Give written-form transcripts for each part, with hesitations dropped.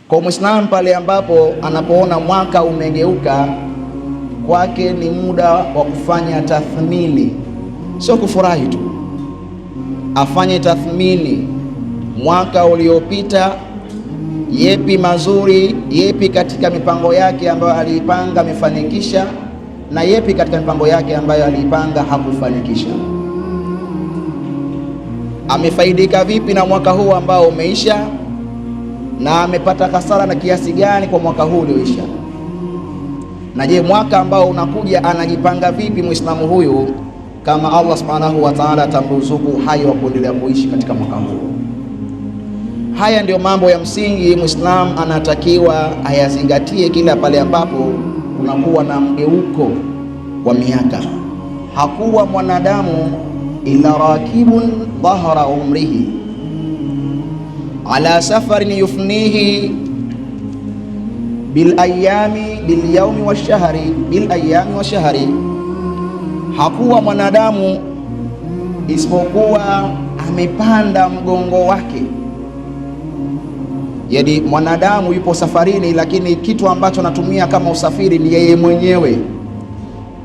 Kwa Muislamu pale ambapo anapoona mwaka umegeuka, kwake ni muda wa kufanya tathmini, sio kufurahi tu. Afanye tathmini mwaka uliopita, yepi mazuri, yepi katika mipango yake ambayo aliipanga amefanikisha, na yepi katika mipango yake ambayo aliipanga hakufanikisha. Amefaidika vipi na mwaka huu ambao umeisha, na amepata hasara na kiasi gani kwa mwaka huu ulioisha. Na je, mwaka ambao unakuja anajipanga vipi Muislamu huyu, kama Allah Subhanahu wa Ta'ala atamruzuku hai wa kuendelea kuishi katika mwaka huu. Haya ndio mambo ya msingi Muislamu anatakiwa ayazingatie kila pale ambapo kunakuwa na mgeuko wa miaka. Hakuwa mwanadamu ila rakibun dhahara umrihi ala safarin yufnihi bil ayami wa shahri. Hakuwa mwanadamu isipokuwa amepanda mgongo wake. Yaani mwanadamu yupo safarini, lakini kitu ambacho anatumia kama usafiri ni yeye mwenyewe,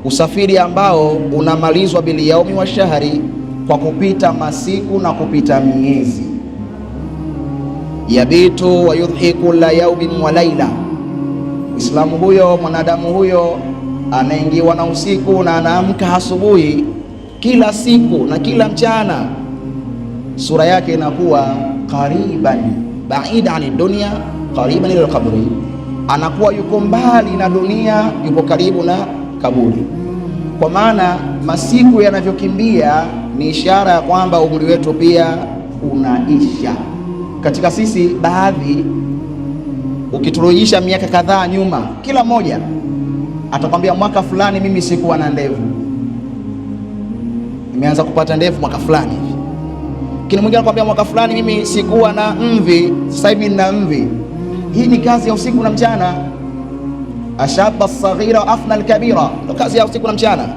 usafiri ambao unamalizwa bil yaumi wa shahri, kwa kupita masiku na kupita miezi. Yabitu wa yudhiku la yaumin wa laila. Muislamu huyo, mwanadamu huyo, anaingiwa na usiku na anaamka asubuhi kila siku na kila mchana. Sura yake inakuwa qariban baida ani dunia qariban ila kaburi, anakuwa yuko mbali na dunia, yuko karibu na kaburi. Kwa maana masiku yanavyokimbia ni ishara ya kwamba umri wetu pia unaisha. Katika sisi baadhi, ukiturudisha miaka kadhaa nyuma, kila mmoja atakwambia mwaka fulani mimi sikuwa na ndevu, nimeanza kupata ndevu mwaka fulani. Kile mwingine anakuambia mwaka fulani mimi sikuwa na mvi, sasa hivi nina mvi. Hii ni kazi ya usiku na mchana. Ashaba as-saghira wa afna al-kabira, ndio kazi ya usiku na mchana.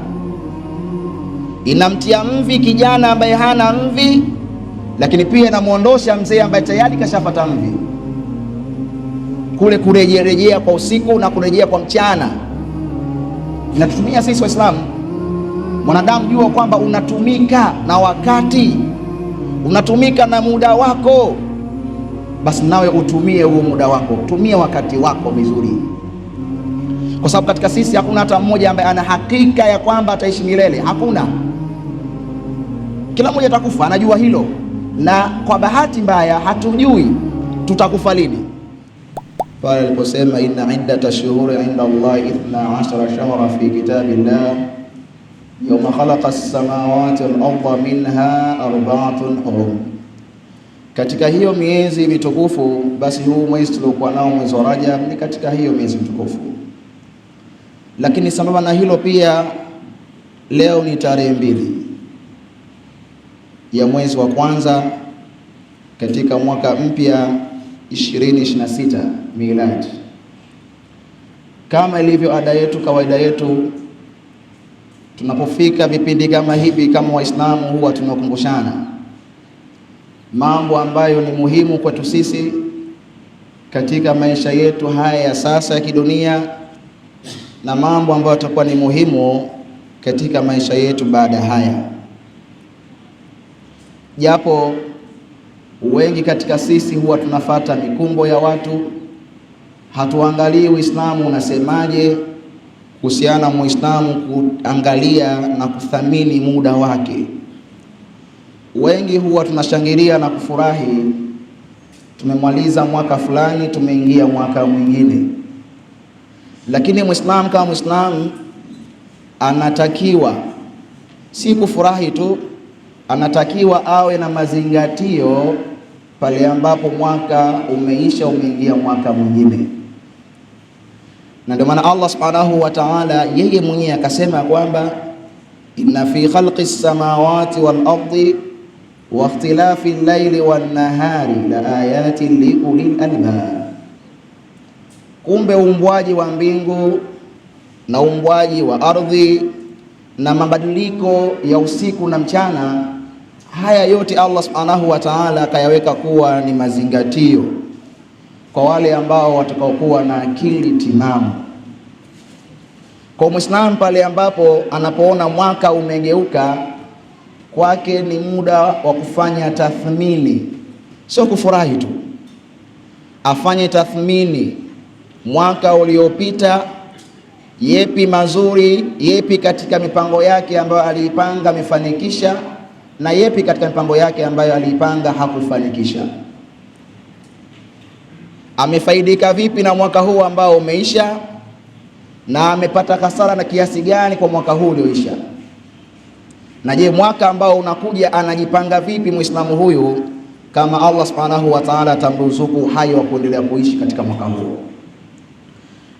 Inamtia mvi kijana ambaye hana mvi, lakini pia inamuondosha mzee ambaye tayari kashapata mvi. Kule kurejea kwa usiku na kurejea kwa mchana inatutumia sisi Waislamu. Mwanadamu, jua kwamba unatumika na wakati, unatumika na muda wako, basi nawe utumie huo muda wako, tumia wakati wako vizuri, kwa sababu katika sisi hakuna hata mmoja ambaye ana hakika ya kwamba ataishi milele. Hakuna. Kila mmoja atakufa, anajua hilo, na kwa bahati mbaya hatujui tutakufa lini. Pale aliposema inna iddata shuhuri inda Allah 12 shahra fi kitabillah yawma khalaqa as-samawati wal arda minha 4 hurum. Katika hiyo miezi mitukufu, basi huu mwezi tuliokuwa nao, mwezi wa Rajab, ni katika hiyo miezi mitukufu. Lakini sambamba na hilo pia, leo ni tarehe 2 ya mwezi wa kwanza katika mwaka mpya 2026 miladi. Kama ilivyo ada yetu, kawaida yetu, tunapofika vipindi kama hivi kama Waislamu huwa tunakumbushana mambo ambayo ni muhimu kwetu sisi katika maisha yetu haya ya sasa ya kidunia, na mambo ambayo yatakuwa ni muhimu katika maisha yetu baada haya. Japo wengi katika sisi huwa tunafata mikumbo ya watu, hatuangalii Uislamu unasemaje kuhusiana Muislamu kuangalia na kuthamini muda wake. Wengi huwa tunashangilia na kufurahi, tumemaliza mwaka fulani, tumeingia mwaka mwingine. Lakini Muislamu kama Muislamu anatakiwa si kufurahi tu, anatakiwa awe na mazingatio pale ambapo mwaka umeisha, umeingia mwaka mwingine. Na ndio maana Allah Subhanahu wa Ta'ala yeye mwenyewe akasema kwamba inna fi khalqis samawati wal ardi wa ikhtilafi al-layli wan nahari la ayatin li ulil albab. Kumbe uumbwaji wa mbingu na uumbwaji wa ardhi na mabadiliko ya usiku na mchana, Haya yote Allah subhanahu wa ta'ala akayaweka kuwa ni mazingatio kwa wale ambao watakaokuwa na akili timamu. Kwa Muislamu pale ambapo anapoona mwaka umegeuka, kwake ni muda wa kufanya tathmini, sio kufurahi tu. Afanye tathmini mwaka uliopita, yepi mazuri, yepi katika mipango yake ambayo aliipanga amefanikisha, na yepi katika mipango yake ambayo aliipanga hakufanikisha. Amefaidika vipi na mwaka huu ambao umeisha, na amepata hasara na kiasi gani kwa mwaka huu ulioisha. Na je, mwaka ambao unakuja anajipanga vipi Muislamu huyu, kama Allah subhanahu wa ta'ala atamruzuku hai wa kuendelea kuishi katika mwaka huu.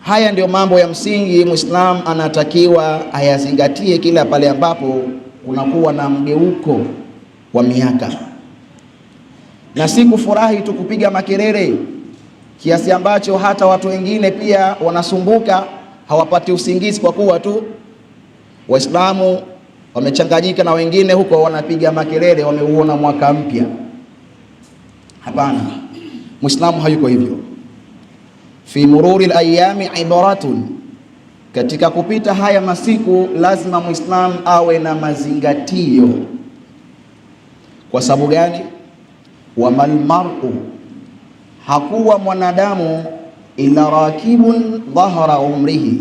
Haya ndio mambo ya msingi Muislamu anatakiwa ayazingatie kila pale ambapo kunakuwa na mgeuko wa miaka, na si kufurahi tu kupiga makelele kiasi ambacho hata watu wengine pia wanasumbuka, hawapati usingizi kwa kuwa tu Waislamu wamechanganyika na wengine huko wanapiga makelele wameuona mwaka mpya. Hapana, Muislamu hayuko hivyo. Fi mururi al-ayami ibaratun, katika kupita haya masiku lazima Muislamu awe na mazingatio. Kwa sababu gani? Wamal mar'u, hakuwa mwanadamu ila rakibun dhahara umrihi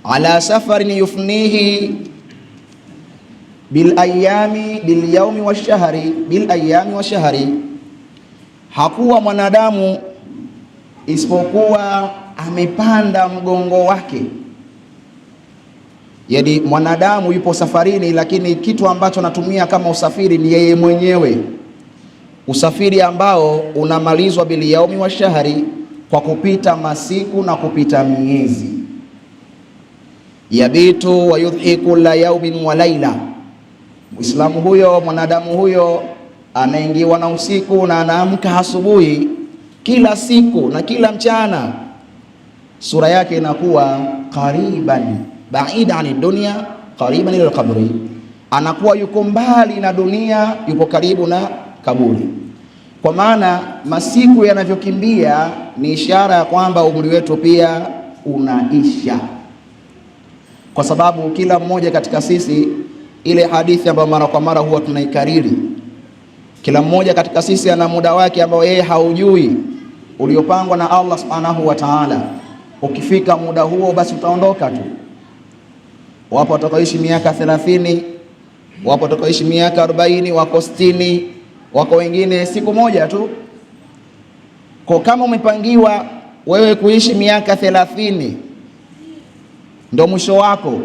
ala safarin yufnihi bil ayami bil yawmi washahri bil ayami washahri. Hakuwa mwanadamu isipokuwa amepanda mgongo wake. Yaani mwanadamu yupo safarini, lakini kitu ambacho anatumia kama usafiri ni yeye mwenyewe, usafiri ambao unamalizwa bil yaumi wa shahri, kwa kupita masiku na kupita miezi. Yabitu wa yudhiku la yaumin wa laila, Muislamu huyo, mwanadamu huyo anaingiwa na usiku na anaamka asubuhi. Kila siku na kila mchana sura yake inakuwa qariban baida ani dunia qariban ila kaburi, anakuwa yuko mbali na dunia, yupo karibu na kaburi. Kwa maana masiku yanavyokimbia ni ishara ya kwamba umri wetu pia unaisha, kwa sababu kila mmoja katika sisi, ile hadithi ambayo mara kwa mara huwa tunaikariri, kila mmoja katika sisi ana muda wake ambao yeye haujui, uliopangwa na Allah subhanahu wa ta'ala. Ukifika muda huo basi utaondoka tu. Wapo watakaoishi miaka 30, wapo watakaoishi miaka 40, wako 60, wako wengine siku moja tu. Kwa kama umepangiwa wewe kuishi miaka 30 ndio mwisho wako,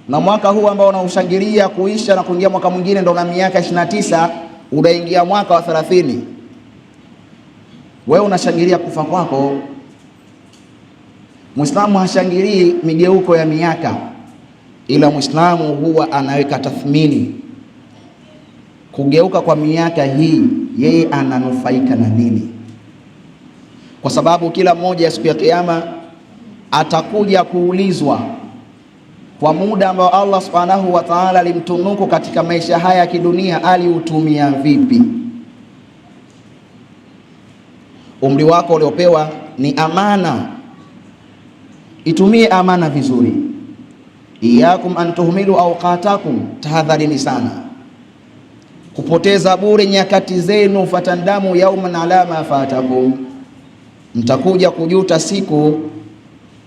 na mwaka huu ambao unaushangilia kuisha na kuingia mwaka mwingine ndio na miaka 29, unaingia mwaka wa 30, wewe unashangilia kufa kwako. Muislamu hashangilii migeuko ya miaka, ila Muislamu huwa anaweka tathmini, kugeuka kwa miaka hii yeye ananufaika na nini, kwa sababu kila mmoja siku ya Kiyama atakuja kuulizwa kwa muda ambao Allah subhanahu wa ta'ala alimtunuku katika maisha haya ya kidunia, aliutumia vipi? Umri wako uliopewa ni amana, itumie amana vizuri. Iyakum an tuhmilu awqatakum, tahadharini sana kupoteza bure nyakati zenu. Fatandamu yawman ala ma fatakum, mtakuja kujuta siku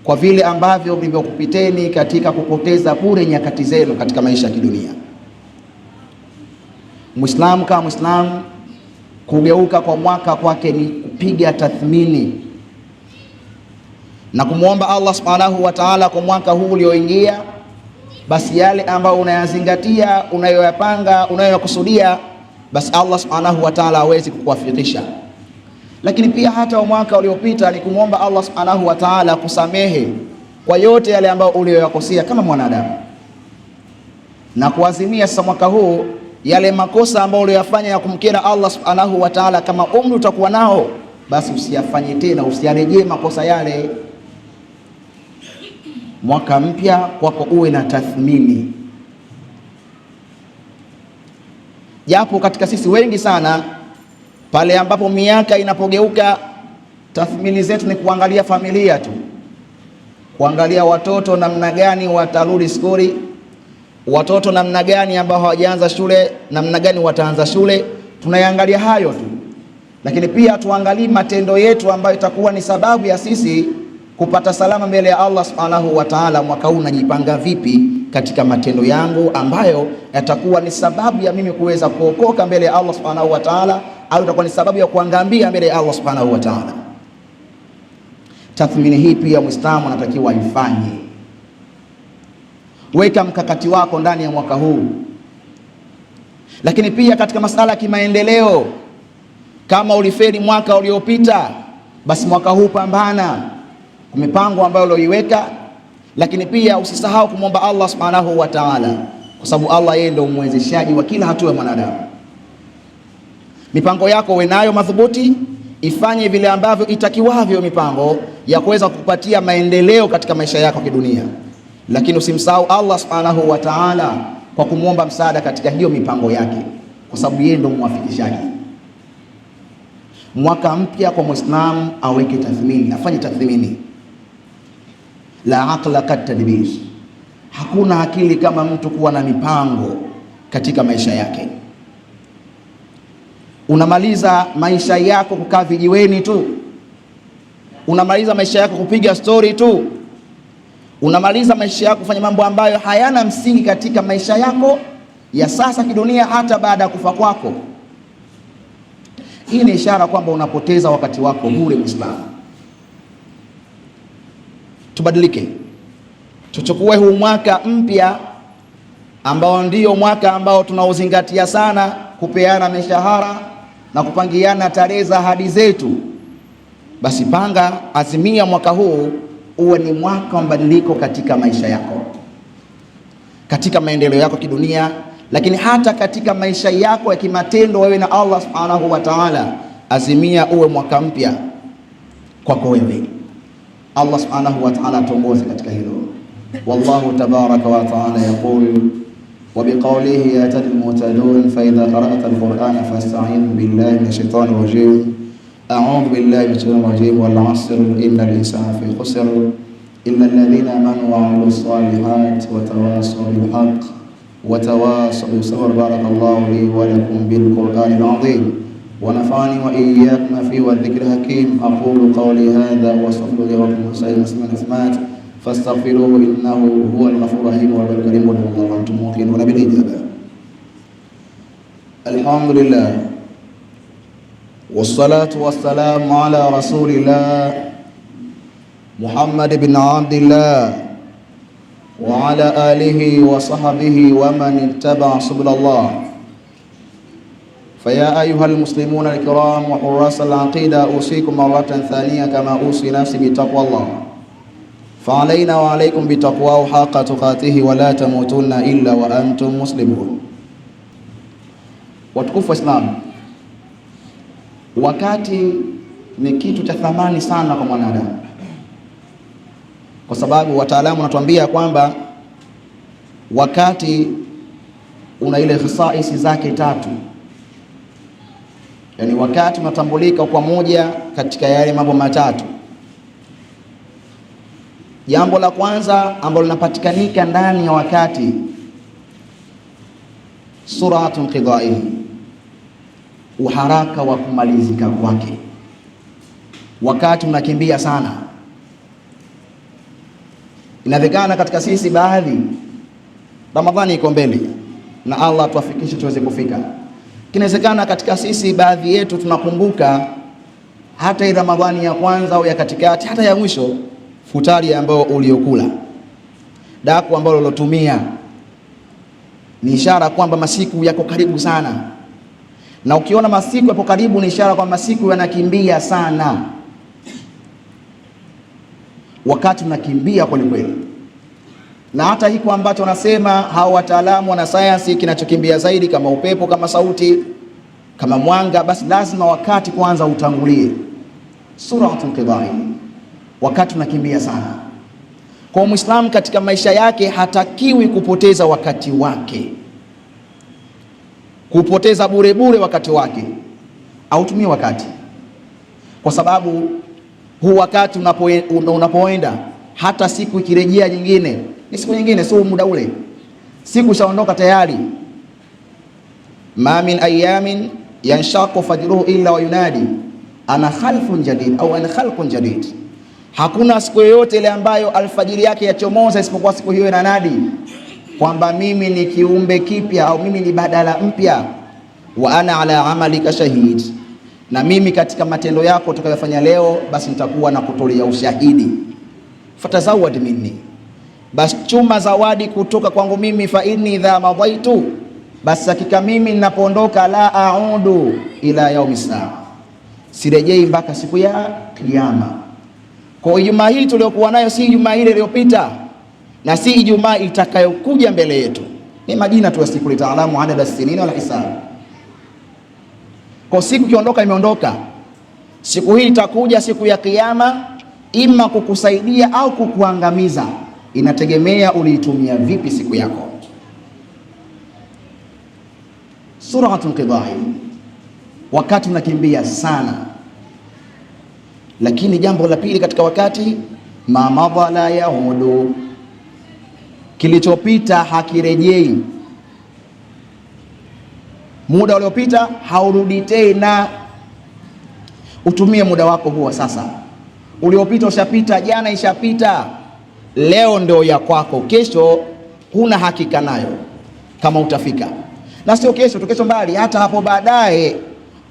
kwa vile ambavyo vilivyokupiteni katika kupoteza bure nyakati zenu katika maisha ya kidunia. Muislamu kama Muislamu, kugeuka kwa mwaka kwake ni kupiga tathmini na kumwomba Allah subhanahu wa ta'ala kwa mwaka huu ulioingia, basi yale ambayo unayazingatia, unayoyapanga, unayoyakusudia, basi Allah subhanahu wa ta'ala hawezi kukuwafikisha. Lakini pia hata mwaka uliopita ni kumwomba Allah subhanahu wa ta'ala kusamehe kwa yote yale ambayo uliyoyakosea kama mwanadamu, na kuazimia sasa mwaka huu yale makosa ambayo uliyofanya ya kumkera Allah subhanahu wa ta'ala, kama umri utakuwa nao, basi usiyafanye tena, usiyarejee makosa yale. Mwaka mpya kwako uwe na tathmini. Japo katika sisi wengi sana, pale ambapo miaka inapogeuka, tathmini zetu ni kuangalia familia tu, kuangalia watoto namna gani watarudi skuli, watoto namna gani ambao hawajaanza shule, namna gani wataanza shule. Tunayangalia hayo tu, lakini pia tuangalie matendo yetu ambayo itakuwa ni sababu ya sisi kupata salama mbele ya Allah subhanahu wa ta'ala. Mwaka huu najipanga vipi katika matendo yangu ambayo yatakuwa ni sababu ya mimi kuweza kuokoka mbele ya Allah subhanahu wa ta'ala, au itakuwa ni sababu ya kuangamia mbele ya Allah subhanahu wa ta'ala. Tathmini hii pia Muislamu anatakiwa ifanye. Weka mkakati wako ndani ya mwaka huu. Lakini pia katika masala ya kimaendeleo, kama ulifeli mwaka uliopita, basi mwaka huu pambana kwa mipango ambayo ulioiweka. Lakini pia usisahau kumwomba Allah subhanahu wa ta'ala, kwa sababu Allah yeye ndio mwezeshaji wa kila hatua ya mwanadamu. Mipango yako uwe nayo madhubuti, ifanye vile ambavyo itakiwavyo mipango ya kuweza kukupatia maendeleo katika maisha yako kidunia. Lakini usimsahau Allah subhanahu wa ta'ala kwa kumwomba msaada katika hiyo mipango yake, kwa sababu yeye ndio mwafikishaji. Mwaka mpya kwa Muislamu aweke tathmini, afanye tathmini. La aqla kat tadbir, hakuna akili kama mtu kuwa na mipango katika maisha yake. Unamaliza maisha yako kukaa vijiweni tu, unamaliza maisha yako kupiga story tu, unamaliza maisha yako kufanya mambo ambayo hayana msingi katika maisha yako ya sasa kidunia, hata baada ya kufa kwako. Hii ni ishara kwamba unapoteza wakati wako bure. Muislamu, tubadilike, tuchukue huu mwaka mpya ambao ndio mwaka ambao tunauzingatia sana, kupeana mishahara na kupangiana tarehe za ahadi zetu. Basi panga, azimia mwaka huu uwe ni mwaka wa mabadiliko katika maisha yako, katika maendeleo yako kidunia, lakini hata katika maisha yako ya kimatendo wewe na Allah subhanahu wa ta'ala. Azimia uwe mwaka mpya kwako wewe. Allah subhanahu wa ta'ala tuongoze katika hilo. Wallahu tabaraka wa ta'ala yaqul wa biqawlihi yatadil mutadun fa idha qara'ta al-Qur'ana fasta'in billahi minash shaitani rajim. A'udhu billahi minash shaitani rajim. Wal 'asr innal insana fi khusr illa alladhina amanu wa 'amilus salihati wa tawasaw bil haqq wa tawasaw bis sabr. Barakallahu li wa lakum bil Qur'anil 'azim wa nafa'ani wa iyyakum fi wa dhikril hakim. Aqulu qawli hadha wa astaghfiru li wa lakum muslimin fastaghfiruhu innahu huwal ghafurur rahim wal karim wa antum muqinun bil ijaba. Alhamdulillah wassalatu wassalamu ala rasulillah Muhammad ibn Abdillah wa ala alihi wa sahbihi wa man ittaba subhalallah. Faya ayuhal muslimuna al-kiram wa hurasal aqida, usikum maratan thaniya kama usi nafsi bitaqwallah. Fa'alaina wa alaykum bitaqwahu haqqa tuqatihi wa la tamutunna illa wa antum muslimun. Watukufu wa Islam, wakati ni kitu cha thamani sana kwa mwanadamu, kwa sababu wataalamu wanatuambia kwamba wakati una ile khisaisi zake tatu. Yani wakati unatambulika kwa moja katika yale mambo matatu. Jambo la kwanza ambalo linapatikanika ndani ya wakati, suratun qidai, uharaka wa kumalizika kwake. Wakati unakimbia sana. Inawezekana katika sisi baadhi Ramadhani iko mbele na Allah tuwafikishe tuweze kufika. Kinawezekana katika sisi baadhi yetu tunakumbuka hata Ramadhani ya kwanza au ya katikati, hata ya mwisho, futari ambayo uliokula, daku ambalo ulotumia, ni ishara kwamba masiku yako karibu sana. Na ukiona masiku yapo karibu, ni ishara kwamba masiku yanakimbia sana. Wakati unakimbia kweli kweli. Na hata hiko ambacho wanasema hao wataalamu wana sayansi, kinachokimbia zaidi kama upepo, kama sauti, kama mwanga, basi lazima wakati kwanza utangulie. Suratul qidai, wakati unakimbia sana. Kwa Muislamu katika maisha yake hatakiwi kupoteza wakati wake. kupoteza bure bure wakati wake. Autumie wakati, kwa sababu huu wakati unapoenda, hata siku ikirejea nyingine ni siku nyingine, sio muda ule. Siku ishaondoka tayari. Ma min ayamin yanshaqu fajruhu illa wa yunadi ana khalqun jadid au ana khalqun jadid. Hakuna siku yoyote ile ambayo alfajiri yake yachomoza isipokuwa siku hiyo inanadi kwamba mimi ni kiumbe kipya au mimi ni badala mpya. Wa ana ala amalika shahid, na mimi katika matendo yako utakayofanya leo basi nitakuwa na kutolea ushahidi. Fatazawad minni, basi chuma zawadi kutoka kwangu mimi. Fa inni idha madaitu, basi hakika mimi ninapoondoka, la audu ila yaumi saa, sirejei mpaka siku ya Kiyama. Kwa Ijumaa hii tuliokuwa nayo si Ijumaa ile iliyopita na si Ijumaa itakayokuja mbele yetu, ni majina tu ya siku, litaalamu adada sinina wal hisab. Kwa siku kiondoka imeondoka. Siku hii itakuja siku ya Kiyama, ima kukusaidia au kukuangamiza, inategemea uliitumia vipi siku yako. Suratul qidai, wakati unakimbia sana. Lakini jambo la pili katika wakati, ma madha la yahudu, kilichopita hakirejei. Muda uliopita haurudi tena. Utumie muda wako huo sasa. Uliopita ushapita, jana ishapita, leo ndio ya kwako. Kesho huna hakika nayo kama utafika, na sio kesho tu, kesho mbali, hata hapo baadaye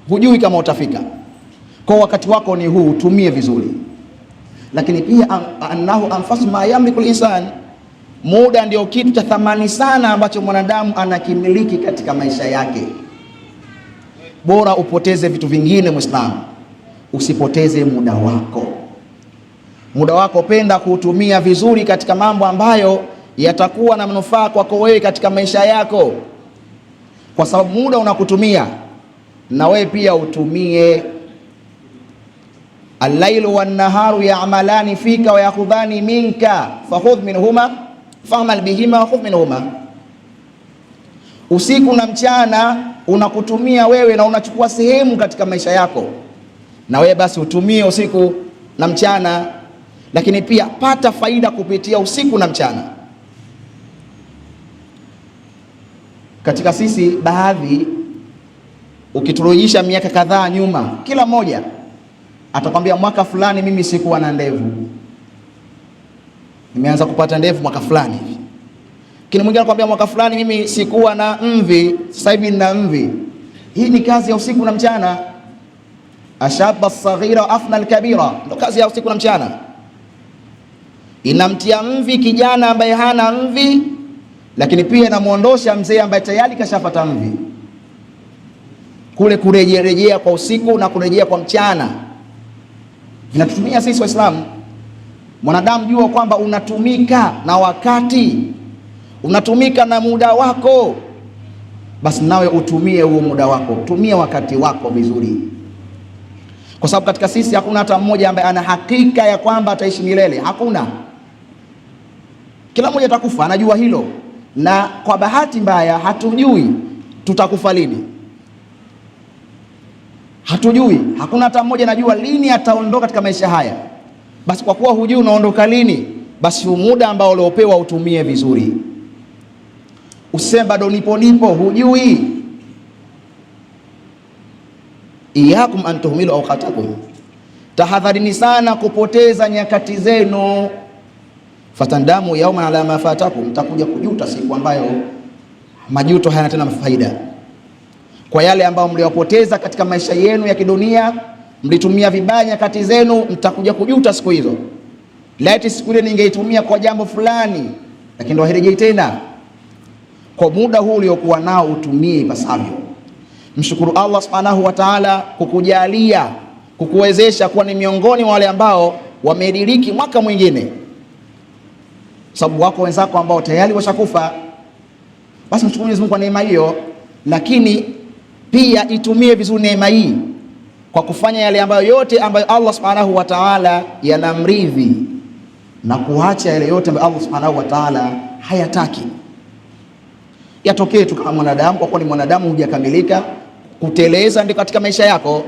hujui kama utafika. Kwa wakati wako ni huu, utumie vizuri. Lakini pia annahu anfasu ma yamliku al-insan, muda ndio kitu cha thamani sana ambacho mwanadamu anakimiliki katika maisha yake. Bora upoteze vitu vingine Muislamu, usipoteze muda wako. Muda wako penda kuutumia vizuri katika mambo ambayo yatakuwa na manufaa kwako wewe katika maisha yako, kwa sababu muda unakutumia na wewe pia utumie. Al-lailu wan-naharu ya'malani fika wa yakhudhani minka fakhudh minhuma fa'mal bihima wa khudh minhuma. Usiku na mchana unakutumia wewe na unachukua sehemu katika maisha yako, na wewe basi utumie usiku na mchana, lakini pia pata faida kupitia usiku na mchana. Katika sisi baadhi, ukiturudisha miaka kadhaa nyuma, kila mmoja atakwambia mwaka fulani mimi sikuwa na ndevu, nimeanza kupata ndevu mwaka fulani. Kile mwingine anakuambia mwaka fulani mimi sikuwa na mvi, sasa hivi nina mvi. Hii ni kazi ya usiku na mchana. Ashaba as-saghira wa afna al-kabira, ndo kazi ya usiku na mchana. Inamtia mvi kijana ambaye hana mvi, lakini pia inamuondosha mzee ambaye tayari kashapata mvi. Kule kurejea kwa usiku na kurejea kwa mchana vinatutumia sisi Waislamu. Mwanadamu, jua kwamba unatumika na wakati, unatumika na muda wako, basi nawe utumie huo muda wako, tumia wakati wako vizuri, kwa sababu katika sisi hakuna hata mmoja ambaye ana hakika ya kwamba ataishi milele. Hakuna. Kila mmoja atakufa, anajua hilo, na kwa bahati mbaya hatujui tutakufa lini. Hatujui, hakuna hata mmoja anajua lini ataondoka katika maisha haya. Basi kwa kuwa hujui unaondoka lini, basi muda ambao uliopewa utumie vizuri. Useme bado nipo, hujui. Iyakum an tuhmilu awqatakum, tahadharini sana kupoteza nyakati zenu. Fatandamu yawman ala ma fatakum, mtakuja kujuta siku ambayo majuto hayana tena faida. Kwa yale ambayo mliwapoteza katika maisha yenu ya kidunia, mlitumia vibaya nyakati zenu, mtakuja kujuta siku hizo. Laiti siku ile ningeitumia kwa jambo fulani, lakini ndio hairejei tena. Kwa muda huu uliokuwa nao utumie ipasavyo. Mshukuru Allah subhanahu wa ta'ala kukujalia, kukuwezesha kuwa ni miongoni mwa wale ambao wamediriki mwaka mwingine, sababu wako wenzako ambao tayari washakufa. Basi mshukuru Mwenyezi Mungu kwa neema hiyo, lakini pia itumie vizuri neema hii kwa kufanya yale ambayo yote ambayo Allah subhanahu wa ta'ala yanamridhi, na kuacha yale yote ambayo Allah subhanahu wa ta'ala hayataki. Yatokee tu kama mwanadamu, kwa kuwa ni mwanadamu, hujakamilika. Kuteleza ndio katika maisha yako,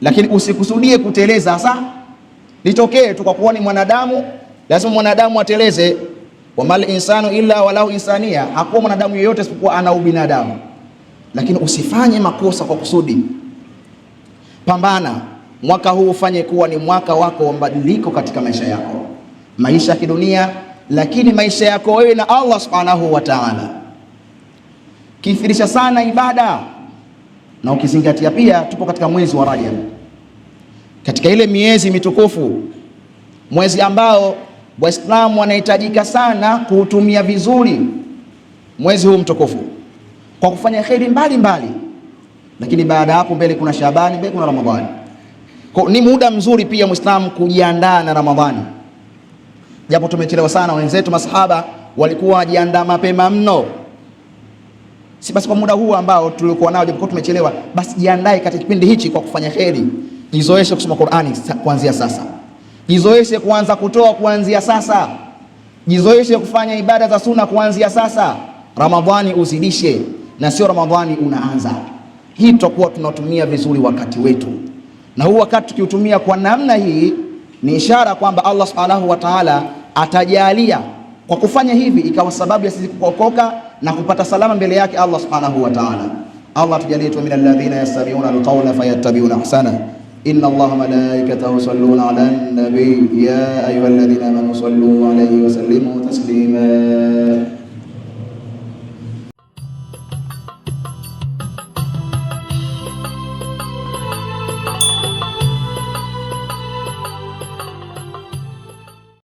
lakini usikusudie kuteleza hasa. Litokee tu kwa kuwa ni mwanadamu, lazima mwanadamu ateleze. Wamal insanu illa walahu insania, hakuwa mwanadamu yeyote isipokuwa ana ubinadamu. Lakini usifanye makosa kwa kusudi. Pambana, mwaka huu ufanye kuwa ni mwaka wako wa mabadiliko katika maisha yako, maisha ya kidunia, lakini maisha yako wewe na Allah subhanahu wa ta'ala. Kithirisha sana ibada, na ukizingatia pia tupo katika mwezi wa Rajab, katika ile miezi mitukufu, mwezi ambao Waislamu wanahitajika sana kuutumia vizuri mwezi huu mtukufu kwa kufanya kheri mbalimbali. Lakini baada hapo mbele kuna Shabani, mbele kuna Ramadhani. Kwa ni muda mzuri pia Muislamu kujiandaa na Ramadhani, japo tumechelewa sana. Wenzetu masahaba walikuwa wajiandaa mapema mno. Si basi kwa muda huu ambao tulikuwa nao, japo tumechelewa, basi jiandae katika kipindi hichi kwa kufanya kheri. Jizoeshe kusoma Qur'ani kuanzia sasa, jizoeshe kuanza kutoa kuanzia sasa, jizoeshe kufanya ibada za sunna kuanzia sasa. Ramadhani uzidishe, na sio Ramadhani unaanza. Hii tutakuwa tunatumia vizuri wakati wetu, na huu wakati tukiutumia kwa namna hii ni ishara kwamba Allah subhanahu wa ta'ala atajalia kwa kufanya hivi ikawa sababu ya sisi kuokoka na kupata salama mbele yake Allah subhanahu wa ta'ala. Allah tujalie tu minal ladhina yastabi'una alqawla fayattabi'una ahsana. Inna Allaha malaikatahu yusalluna 'alan nabiy ya ayyuhalladhina amanu sallu 'alayhi wa sallimu taslima.